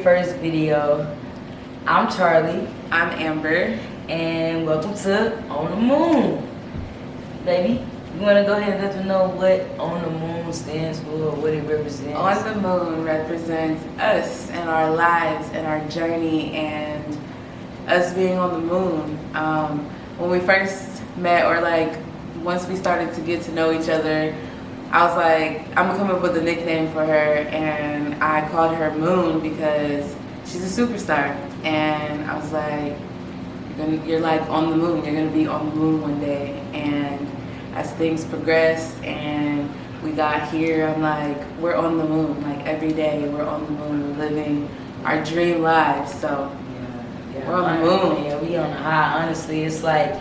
very first video. I'm Charlie. I'm Amber. And welcome to On the Moon. Baby, you want to go ahead and let them know what On the Moon stands for, what it represents? On the Moon represents us and our lives and our journey and us being on the moon. When we first met, or like once we started to get to know each other, I was like, I'm gonna come up with a nickname for her, and I called her Moon because she's a superstar. And I was like, you're like on the moon, you're gonna be on the moon one day. And as things progressed and we got here, I'm like, we're on the moon, like every day we're on the moon, we're living our dream lives. So yeah, we're on the moon. Yeah, we on the high. Honestly, it's like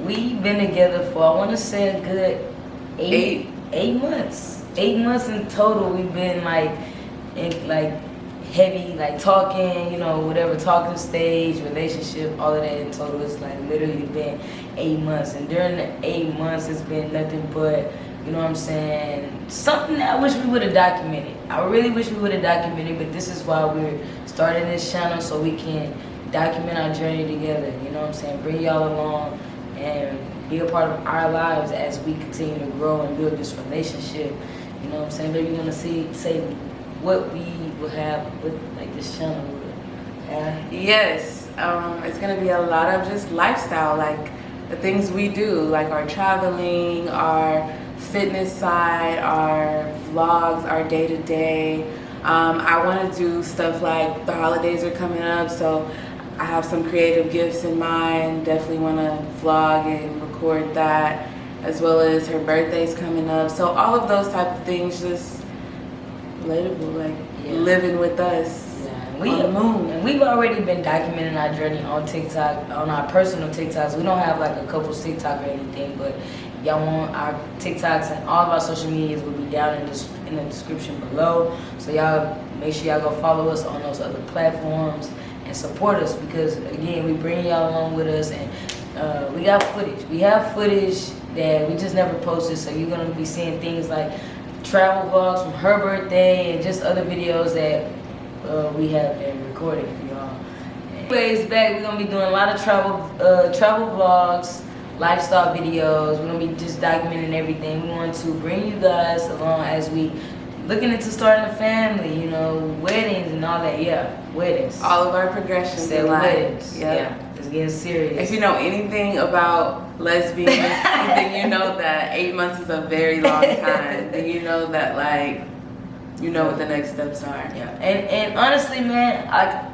we've been together for, I want to say, a good eight months. 8 months in total. We've been like in like heavy, like talking, you know, whatever, talking stage, relationship, all of that in total. It's like literally been 8 months, and during the 8 months, it's been nothing but, you know what I'm saying, something that I wish we would have documented. I really wish we would have documented, but this is why we're starting this channel, so we can document our journey together. You know what I'm saying? Bring y'all along and be a part of our lives as we continue to grow and build this relationship. You know what I'm saying? Baby, you want to say what we will have with like this channel? Yes, it's gonna be a lot of just lifestyle, like the things we do, like our traveling, our fitness side, our vlogs, our day-to-day. I want to do stuff like the holidays are coming up, so I have some creative gifts in mind. Definitely want to vlog and record that, as well as her birthday's coming up. So all of those type of things, just relatable, like living with us. On the moon. And we've already been documenting our journey on TikTok, on our personal TikToks. We don't have like a couple TikTok or anything, but y'all want our TikToks and all of our social medias will be down in the description below. So y'all make sure y'all go follow us on those other platforms and support us, because again, we bring y'all along with us, and we got footage. We have footage that we just never posted, so you're gonna be seeing things like travel vlogs from her birthday and just other videos that we have been recording for y'all. Anyways, back, we're gonna be doing a lot of travel vlogs, lifestyle videos. We're gonna be just documenting everything. We want to bring you guys along as we looking into starting a family, you know, weddings and all that. Yeah, weddings. All of our progressions in life. Weddings. Yeah, it's getting serious. If you know anything about lesbians, then you know that 8 months is a very long time. Then you know that, like, you know what the next steps are. Yeah, and honestly, man,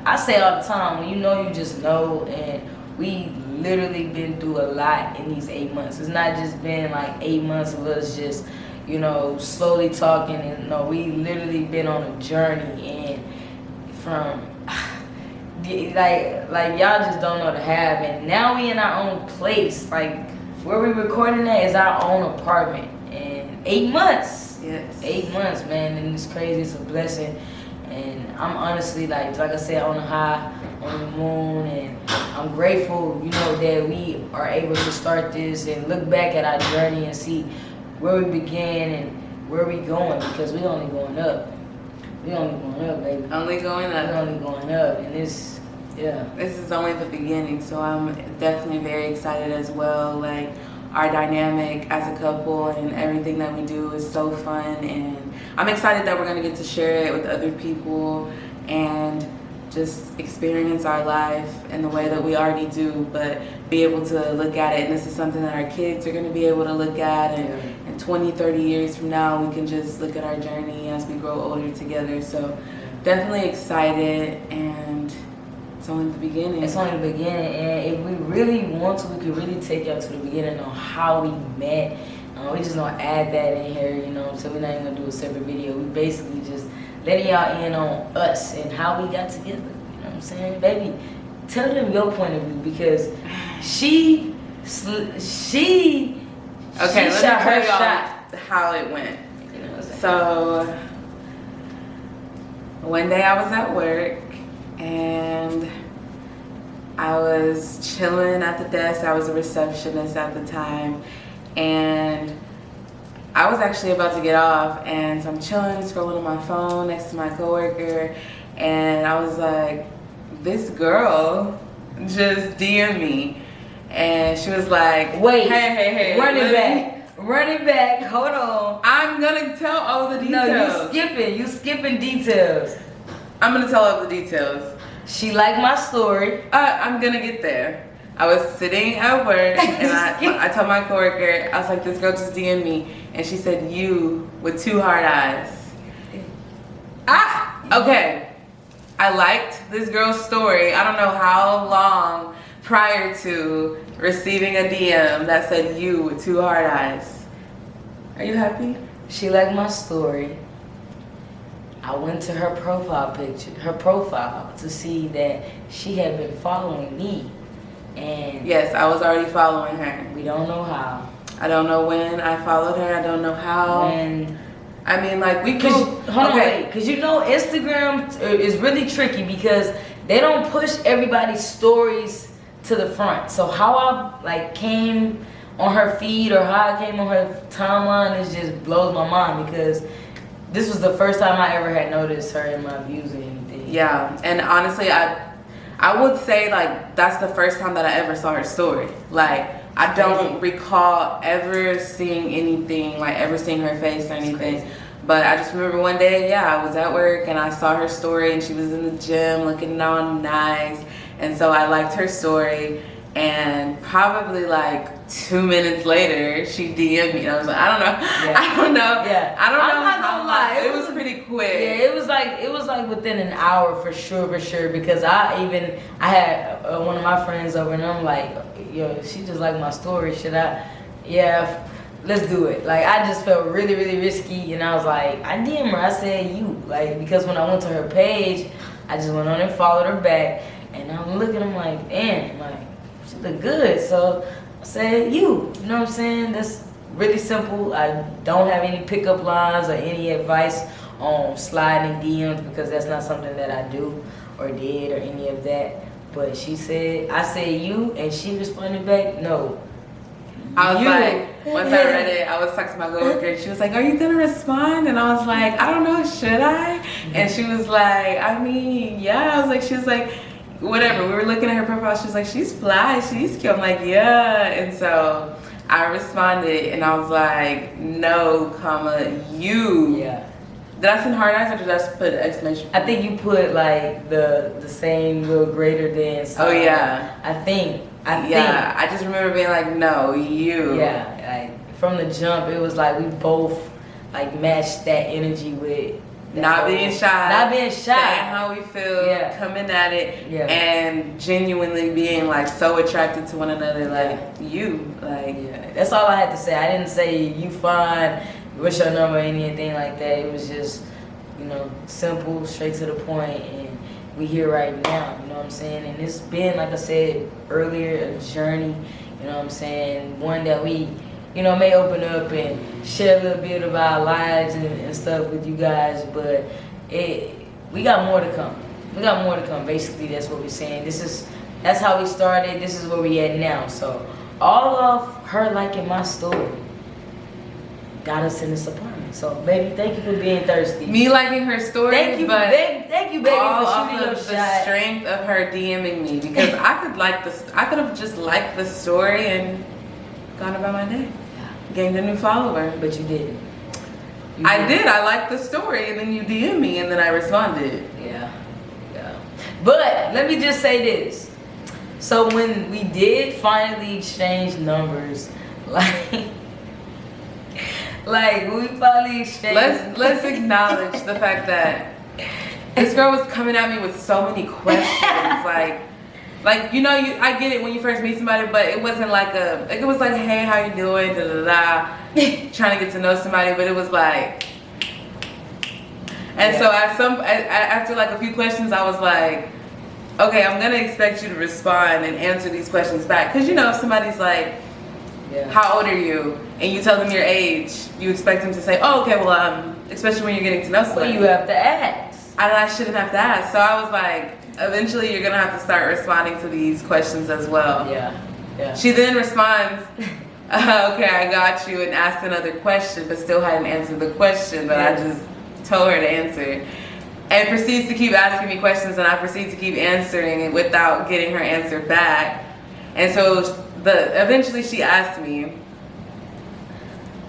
I say all the time, when you know, you just know, and we literally been through a lot in these 8 months. It's not just been like 8 months of us just, you know, slowly talking, and no, we literally been on a journey, and from like y'all just don't know the have, and now we in our own place. Like where we recording at is our own apartment, and 8 months. Yes. 8 months, man, and it's crazy. It's a blessing, and I'm honestly like I said, on the high, on the moon, and I'm grateful, you know, that we are able to start this and look back at our journey and see where we began and where we going, because we only going up. We only going up, baby. Only going up. We only going up, and this, yeah. This is only the beginning, so I'm definitely very excited as well. Like, our dynamic as a couple and everything that we do is so fun, and I'm excited that we're gonna get to share it with other people and just experience our life in the way that we already do, but be able to look at it, and this is something that our kids are gonna be able to look at, and in 20, 30 years from now, we can just look at our journey as we grow older together. So definitely excited, and it's only the beginning. It's only the beginning, and if we really want to, we could really take y'all to the beginning on how we met. We just gonna add that in here, you know, so we're not even gonna do a separate video. We basically just letting y'all in on us and how we got together. You know what I'm saying? Baby, tell them your point of view, because she Okay, let shot her shot how it went. You know what I'm saying? So one day I was at work, and I was chilling at the desk. I was a receptionist at the time, and I was actually about to get off, and so I'm chilling, scrolling on my phone next to my coworker, and I was like, this girl just DM me, and she was like, Wait, hey, run it back, hold on. I'm gonna tell all the details. No, you skipping details. I'm gonna tell all the details. She liked my story. I'm gonna get there. I was sitting at work and I told my coworker, I was like, this girl just DM'd me, and she said, you with 2 hard eyes. Okay. I liked this girl's story. I don't know how long prior to receiving a DM that said you with 2 hard eyes. Are you happy? She liked my story. I went to her profile to see that she had been following me. And yes, I was already following her. we don't know how. I don't know when I followed her. I don't know how. And I mean, like, we Cause, could. hold on, wait. Because you know, Instagram is really tricky because they don't push everybody's stories to the front. So how I like came on her feed or how I came on her timeline is just blows my mind because this was the first time I ever had noticed her in my views or anything. Yeah, and honestly, I would say like that's the first time that I ever saw her story. Like, I don't recall ever seeing anything, like ever seeing her face or anything. But I just remember one day, yeah, I was at work and I saw her story and she was in the gym looking all nice. And so I liked her story, and probably like 2 minutes later, she DM'd me. And I was like, I don't know. Yeah. I don't know. Yeah. I don't know. I'm not gonna lie. It was pretty quick. Yeah, it was like within an hour for sure, because I had one of my friends over and I'm like, yo, she just liked my story. Should I? Yeah, let's do it. Like, I just felt really, really risky, and I was like, I DM her. I said you, like, because when I went to her page, I just went on and followed her back, and I'm looking, I'm like, damn, like, she look good. So I said you know what I'm saying? That's really simple. I don't have any pickup lines or any advice on sliding DMs because that's not something that I do or did or any of that. But she said, I said you, and she responded back, no. I was you. like, once I read it, I was talking to my coworker, and she was like, are you gonna respond? And I was like, I don't know, should I? And she was like, I mean, yeah. I was like, she was like, whatever. We were looking at her profile, she was like, she's fly, she's cute. I'm like, yeah. And so I responded, and I was like, no, comma, you. Yeah. Did I send hard eyes or did I just put exclamation? I think you put like the same little greater than sign. Oh yeah. I think. Yeah, I just remember being like, no, you. Yeah, like from the jump, it was like we both like matched that energy with not being shy, saying how we feel, yeah, coming at it, yeah, and genuinely being like so attracted to one another, like you, like yeah. That's all I had to say. I didn't say you fine, what's your number, anything like that. It was just, you know, simple, straight to the point, and we here right now, you know what I'm saying? And it's been, like I said earlier, a journey, you know what I'm saying? One that we, you know, may open up and share a little bit of our lives and stuff with you guys, but we got more to come. We got more to come, basically, that's what we're saying. That's how we started, this is where we at now. So all of her liking my story got us in this apartment. So, baby, thank you for being thirsty. Me liking her story, thank you, baby, all for shooting your of the shot. strength of her DMing me, because I could have just liked the story and gone about my day, gained a new follower. But you didn't. I did. I liked the story, and then you DM me, and then I responded. Yeah. But let me just say this. So when we did finally exchange numbers, like we finally exchanged. Let's acknowledge the fact that this girl was coming at me with so many questions, like you know, I get it when you first meet somebody, but it wasn't like it was like, hey, how you doing, da da da, trying to get to know somebody, but it was like, and so after like a few questions, I was like, okay, I'm gonna expect you to respond and answer these questions back, because you know, if somebody's like, how old are you, and you tell them your age, you expect them to say, oh, okay, well, especially when you're getting to know somebody. Well, you have to ask. I shouldn't have to ask. So I was like, eventually you're gonna have to start responding to these questions as well. Yeah. She then responds, okay, I got you, and asked another question, but still hadn't answered the question that I just told her to answer. and proceeds to keep asking me questions, and I proceed to keep answering it without getting her answer back. And so eventually she asked me,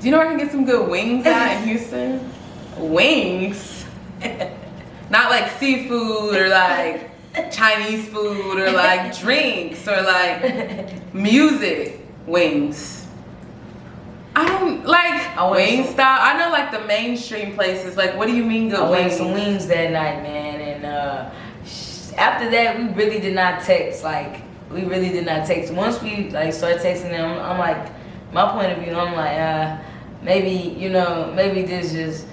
do you know where I can get some good wings at in Houston? Wings? Not like seafood or like Chinese food or like drinks or like music. Wings. I don't like Wingstop. I know like the mainstream places. Like, what do you mean good I wings? went some wings that night, man, and after that we really did not text. Like, we really did not text. Once we like started texting them, I'm like, my point of view, I'm like, maybe, you know, maybe this just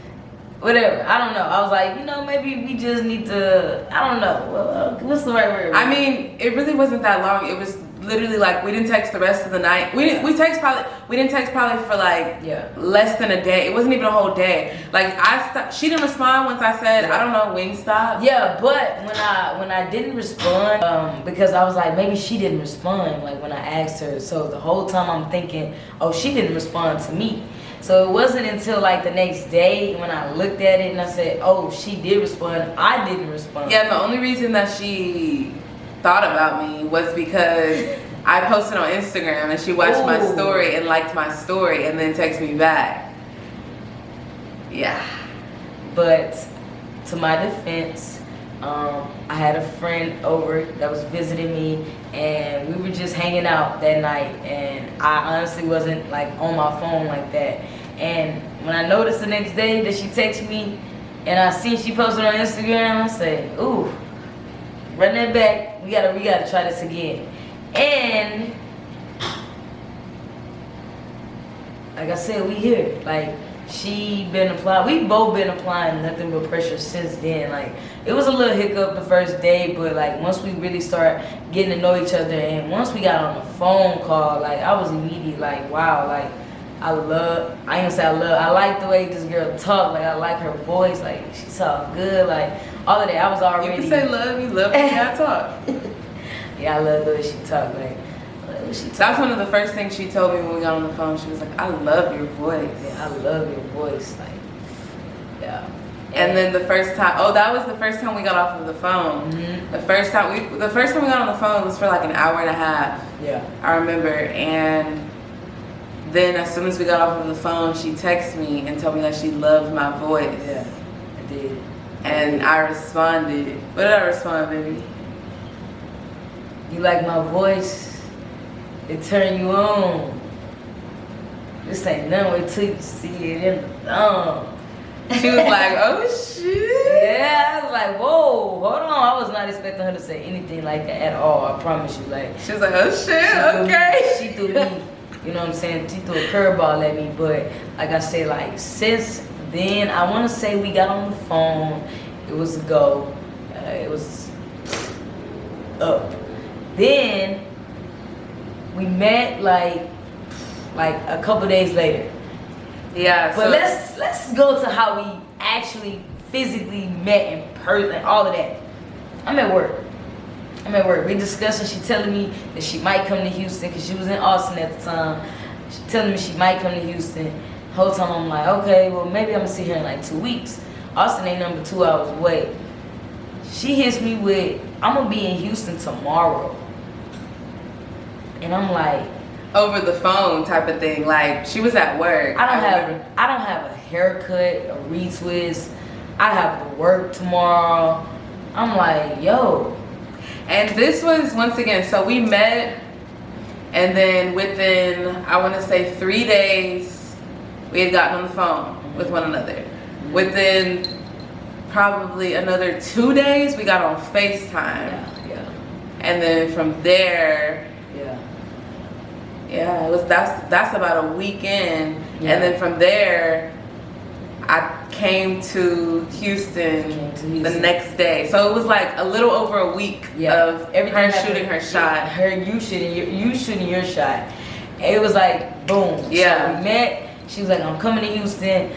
whatever. I don't know. I was like, you know, maybe we just need to. I don't know. What's the right word? I mean, it really wasn't that long. It was literally like we didn't text the rest of the night. We didn't text probably for like less than a day. It wasn't even a whole day. Like she didn't respond once I said, I don't know, Wingstop. Yeah, but when I didn't respond, because I was like, maybe she didn't respond, like when I asked her. So the whole time I'm thinking, oh, she didn't respond to me. So it wasn't until like the next day when I looked at it and I said, oh, she did respond, I didn't respond. Yeah, the only reason that she thought about me was because I posted on Instagram and she watched my story and liked my story and then texted me back. Yeah. But to my defense, I had a friend over that was visiting me, and we were just hanging out that night, and I honestly wasn't like on my phone like that. And when I noticed the next day that she texted me and I seen she posted on Instagram, I said, ooh, run that back. We gotta try this again. And like I said, we here. Like, we both been applying nothing but pressure since then. Like, it was a little hiccup the first day, but like once we really start getting to know each other, and once we got on the phone call, like I was immediately like, wow, like I like the way this girl talk. Like, I like her voice. Like, she talk good. Like, all of that. I was already. You can say love. You love the way I talk. Yeah, I love the way she talk. Like she talk. That's one of the first things she told me when we got on the phone. She was like, I love your voice. Yeah, I love your voice. Like, yeah. And then the first time, that was the first time we got off of the phone. Mm-hmm. The first time we got on the phone was for like an hour and a half. Yeah. I remember. And then as soon as we got off of the phone, she texted me and told me that she loved my voice. Yeah, I did. And I responded. What did I respond, baby? You like my voice? It turn you on. This ain't nothing. Wait till you see it in the thumb. She was like, oh shit. Yeah, I was like, whoa, hold on. I was not expecting her to say anything like that at all. I promise you. Like, she was like, oh shit, okay. She threw me, you know what I'm saying? She threw a curveball at me. But like I said, like since then, I want to say we got on the phone. It was a go. It was up. Then we met like a couple days later. Yeah. But let's go to how we actually physically met in person, all of that. I'm at work. We discussing. She telling me that she might come to Houston because she was in Austin at the time. She telling me she might come to Houston. The whole time I'm like, okay, well maybe I'm gonna see her in like 2 weeks. Austin ain't number 2 hours away. She hits me with, I'm gonna be in Houston tomorrow. And I'm like, over the phone type of thing. Like, she was at work. I don't have a haircut, a retwist. I have to work tomorrow. I'm like, yo. And this was, once again, so we met, and then within, I want to say 3 days, we had gotten on the phone with one another. Within probably another 2 days, we got on FaceTime. Yeah. And then from there, yeah, it was that's about a weekend. Yeah. And then from there, I came to Houston the next day. So it was like a little over a week of her shooting her shot. You shooting your shot. It was like boom. Yeah. So we met. She was like, I'm coming to Houston.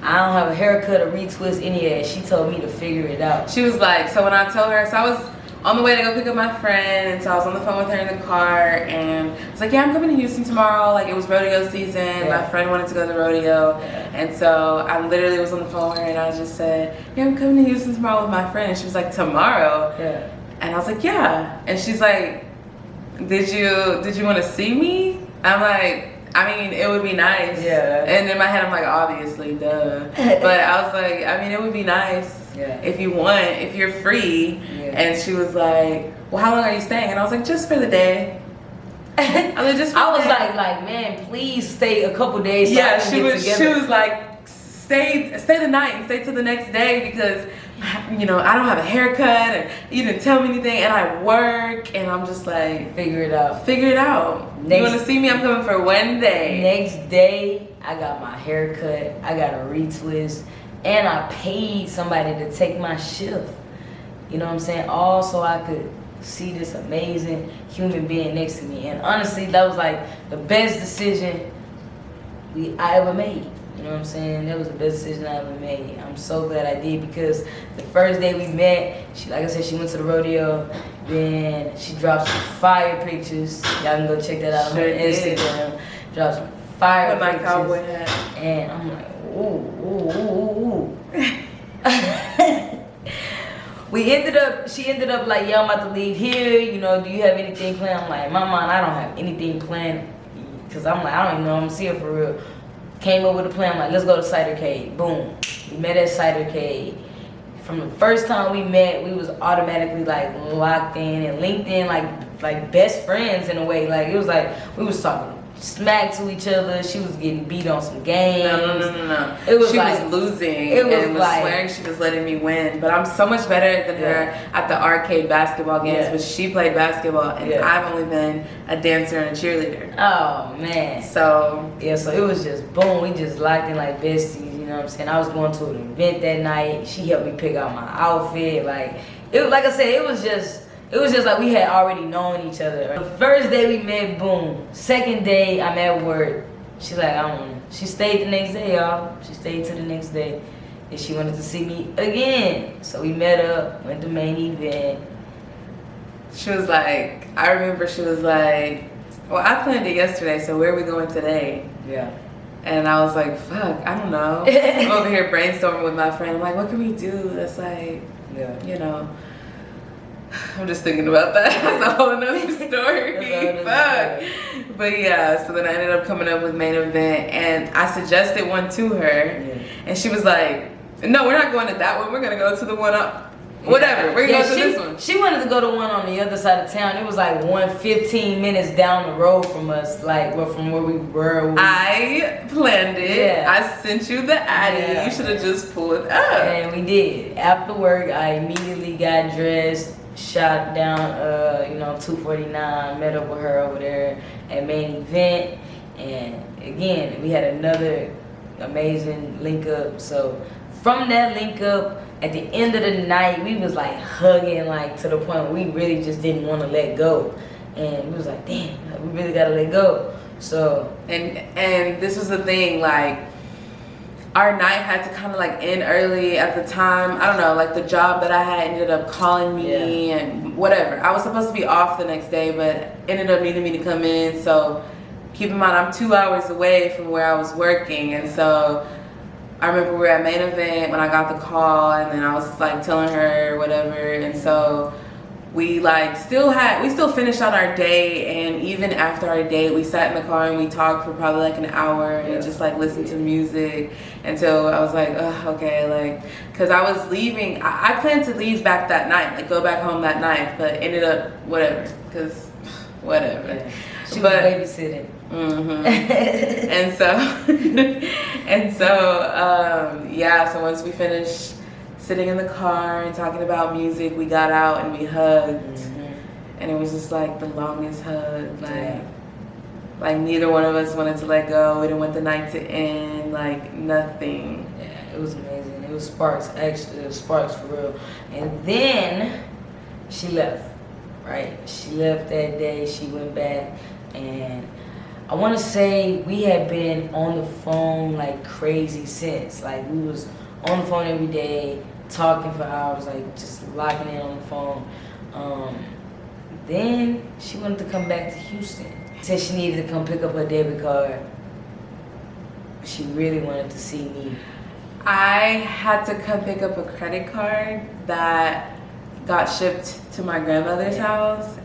I don't have a haircut, a retwist, any of that. She told me to figure it out. She was like, so when I told her, so on the way to go pick up my friend, and so I was on the phone with her in the car, and I was like, yeah, I'm coming to Houston tomorrow. Like, it was rodeo season. Yeah. My friend wanted to go to the rodeo, and so I literally was on the phone with her, and I just said, yeah, I'm coming to Houston tomorrow with my friend. And she was like, tomorrow? Yeah. And I was like, yeah. And she's like, did you want to see me? I'm like, I mean, it would be nice. Yeah. And in my head, I'm like, obviously, duh. But I was like, I mean, it would be nice if you want, if you're free. Yeah. And she was like, well, how long are you staying? And I was like, just for the day. I was just. I was like, man, please stay a couple days. So Yeah, I can get together. she was like, stay the night and stay till the next day because, you know, I don't have a haircut and you didn't tell me anything and I work, and I'm just like, Figure it out. figure it out. You want to see me? I'm coming for one day. Next day, I got my hair cut, I got a retwist, and I paid somebody to take my shift. You know what I'm saying? All so I could see this amazing human being next to me. And honestly, that was like the best decision I ever made. You know what I'm saying? That was the best decision I ever made. I'm so glad I did, because the first day we met, she, like I said, she went to the rodeo. Then she dropped some fire pictures. Y'all can go check that out on her Sure did. Instagram. Dropped some fire With my pictures. cowboy hat. And I'm like, ooh, ooh, ooh, ooh. She ended up like, yeah, I'm about to leave here. You know, do you have anything planned? I'm like, in my mind, I don't have anything planned. Because I'm like, I don't even know I'm gonna see her for real. Came up with a plan, I'm like, let's go to Cidercade. Boom. We met at Cidercade. From the first time we met, we was automatically like locked in and linked in like best friends in a way. Like, it was like we was talking smack to each other. She was getting beat on some games. No. It was she like, was losing it was and was like, swearing she was letting me win. But I'm so much better than her at the arcade basketball games. Yeah. But she played basketball, and Yeah. I've only been a dancer and a cheerleader. oh man. So Yeah, so it was just boom, we just locked in like besties, you know what I'm saying? I was going to an event that night. She helped me pick out my outfit. Like I said, it was just like we had already known each other. The first day we met, boom. Second day, I'm at work. She's like, I don't know. She stayed the next day, y'all. She stayed to the next day. And she wanted to see me again. So we met up, went to main event. she was like, I remember she was like, well, I planned it yesterday, so where are we going today? Yeah. And I was like, fuck, I don't know. I'm over here brainstorming with my friend. I'm like, what can we do that's like, Yeah. you know, I'm just thinking about that. That's a whole nother story. That's Fuck. But yeah, so then I ended up coming up with main event, and I suggested one to her, Yeah. and she was like, no, we're not going to that one. We're going to go to the one up. Whatever. We're going to this one. She wanted to go to one on the other side of town. It was like 15 minutes down the road from us, like from where we were. I planned it. Yeah. I sent you the Addy. Yeah. You should have just pulled up. And we did. After work, I immediately got dressed, shot down, 249, met up with her over there at main event, and again, we had another amazing link up. So from that link up, at the end of the night, we was like hugging, like to the point where we really just didn't want to let go, and we was like, damn, we really gotta let go. So and this was the thing, like, our night had to kind of like end early at the time. I don't know, like the job that I had ended up calling me and whatever. I was supposed to be off the next day, but ended up needing me to come in. So keep in mind, I'm 2 hours away from where I was working, and so I remember we were at main event when I got the call, and then I was like telling her whatever, and so we still finished out our day, and even after our day, we sat in the car and we talked for probably like an hour, and we just like listened to music until I was like, ugh, okay, like, cause I was leaving. I planned to leave back that night, like go back home that night, but ended up whatever, cause whatever. yeah. She was babysitting. Mm-hmm. So once we finished sitting in the car and talking about music, we got out and we hugged, and it was just like the longest hug. Like neither one of us wanted to let go. We didn't want the night to end. Like nothing. Yeah, it was amazing. It was sparks. Actually, it was sparks for real. And then she left. Right? She left that day. She went back, and I want to say we had been on the phone like crazy since. Like we was on the phone every day, talking for hours, like just locking in on the phone. Then she wanted to come back to Houston. Said she needed to come pick up her debit card. She really wanted to see me. I had to come pick up a credit card that got shipped to my grandmother's house,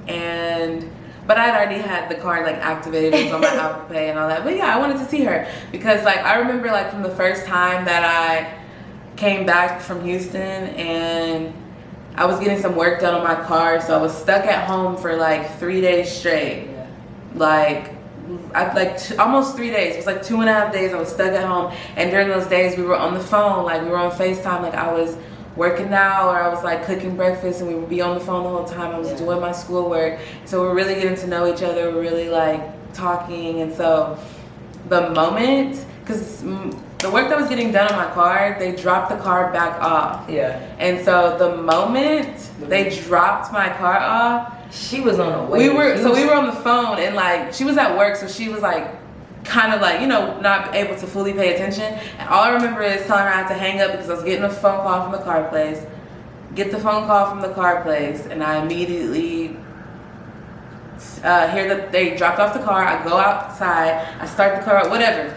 but I'd already had the card like activated. It was on my Apple Pay and all that. But yeah, I wanted to see her because like I remember like from the first time that I came back from Houston and I was getting some work done on my car, so I was stuck at home for like 3 days straight. Yeah. Like almost 3 days. It was like 2.5 days I was stuck at home, and during those days we were on the phone, like we were on FaceTime, like I was working out or I was like cooking breakfast and we would be on the phone the whole time. I was doing my schoolwork, so we're really getting to know each other, we're really like talking. And so the moment, because the work that was getting done on my car, they dropped the car back off. Yeah. And so the moment they dropped my car off, she was on the way. we were on the phone, and like she was at work, so she was like kind of like, you know, not able to fully pay attention. And all I remember is telling her I had to hang up because I was getting a phone call from the car place. Get the phone call from the car place, and I immediately hear that they dropped off the car. I go outside, I start the car up, whatever,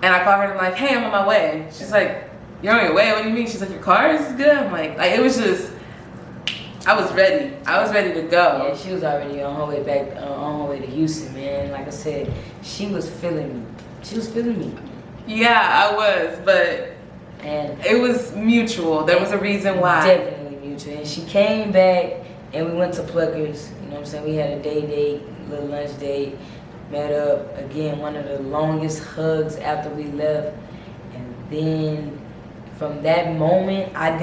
and I call her and I'm like, hey, I'm on my way. She's like, you're on your way? What do you mean? She's like, your car is good? I'm like it was just, I was ready. I was ready to go. Yeah, she was already on her way back, on her way to Houston, man. Like I said, she was feeling me. She was feeling me. Yeah, I was, but and it was mutual. There was a reason why. Definitely mutual. And she came back, and we went to Pluckers. You know what I'm saying? We had a date, little lunch date, met up. Again, one of the longest hugs after we left. And then from that moment, I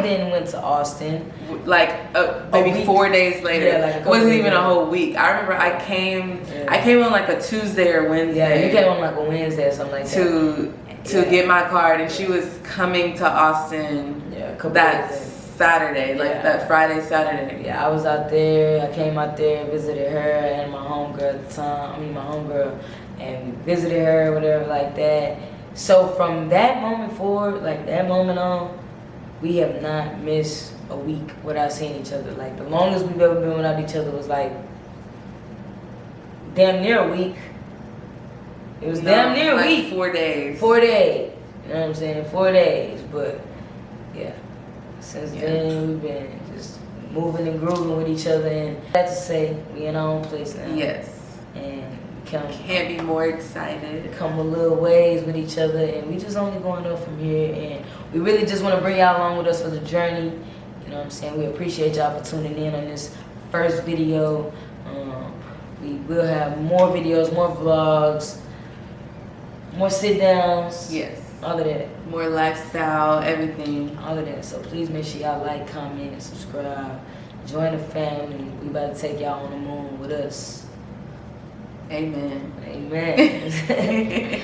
then went to Austin. Like maybe 4 days later. Yeah, like it wasn't even a whole week. I remember I came on like a Tuesday or Wednesday. Yeah, you came on like a Wednesday or something like that. To get my card, and she was coming to Austin that Saturday, like that Friday, Saturday. Yeah, I was out there. I came out there, visited her, and my homegirl at the time. My homegirl, and visited her, whatever, like that. So from that moment forward, like that moment on, we have not missed a week without seeing each other. Like the longest we've ever been without each other was like damn near a week. It was damn near a week. 4 days. 4 days. You know what I'm saying? 4 days. But yeah, since then we've been just moving and grooving with each other, and that's to say we in our own place now. Yes. And can't be more excited. Come a little ways with each other, and we just only going up from here. And we really just want to bring y'all along with us for the journey. You know what I'm saying? We appreciate y'all for tuning in on this first video. We will have more videos, more vlogs, more sit downs. Yes. All of that. More lifestyle, everything. All of that. So please make sure y'all like, comment, subscribe, join the family. We about to take y'all on the moon with us. Amen. Amen.